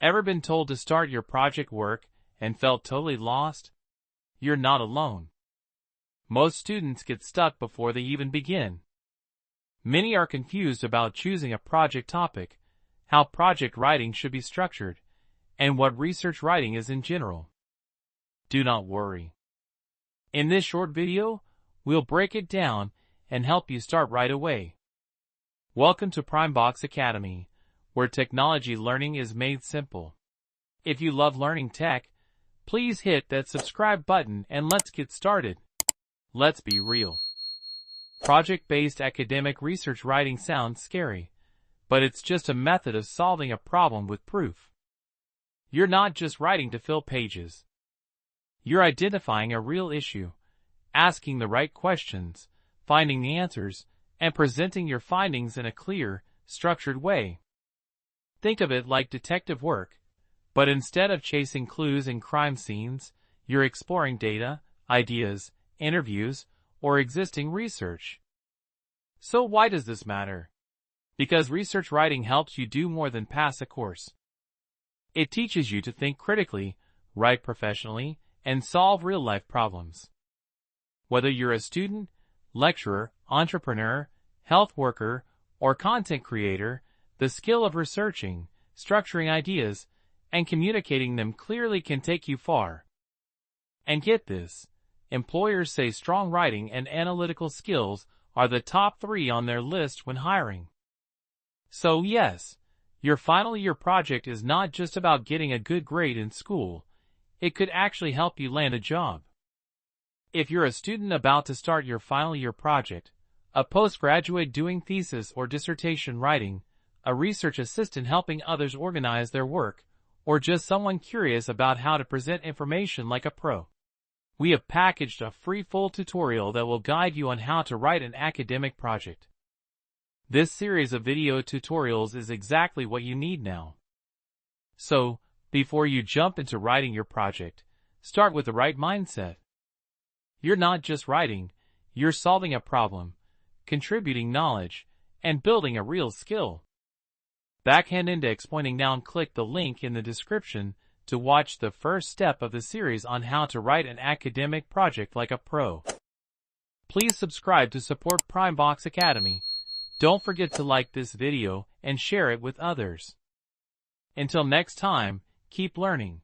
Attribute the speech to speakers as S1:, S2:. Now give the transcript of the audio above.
S1: Ever been told to start your project work and felt totally lost? You're not alone. Most students get stuck before they even begin. Many are confused about choosing a project topic, how project writing should be structured, and what research writing is in general. Do not worry. In this short video, we'll break it down and help you start right away. Welcome to PrimeBox Academy, where technology learning is made simple. If you love learning tech, please hit that subscribe button and let's get started. Let's be real. Project-based academic research writing sounds scary, but it's just a method of solving a problem with proof. You're not just writing to fill pages. You're identifying a real issue, asking the right questions, finding the answers, and presenting your findings in a clear, structured way. Think of it like detective work, but instead of chasing clues in crime scenes, you're exploring data, ideas, interviews, or existing research. So why does this matter? Because research writing helps you do more than pass a course. It teaches you to think critically, write professionally, and solve real-life problems. Whether you're a student, lecturer, entrepreneur, health worker, or content creator, the skill of researching, structuring ideas, and communicating them clearly can take you far. And get this, employers say strong writing and analytical skills are the top 3 on their list when hiring. So yes, your final year project is not just about getting a good grade in school, it could actually help you land a job. If you're a student about to start your final year project, a postgraduate doing thesis or dissertation writing, a research assistant helping others organize their work, or just someone curious about how to present information like a pro, we have packaged a free full tutorial that will guide you on how to write an academic project. This series of video tutorials is exactly what you need now. So, before you jump into writing your project, start with the right mindset. You're not just writing, you're solving a problem, contributing knowledge, and building a real skill. Backhand index pointing down, click the link in the description to watch the first step of the series on how to write an academic project like a pro. Please subscribe to support PrimeBox Academy. Don't forget to like this video and share it with others. Until next time, keep learning.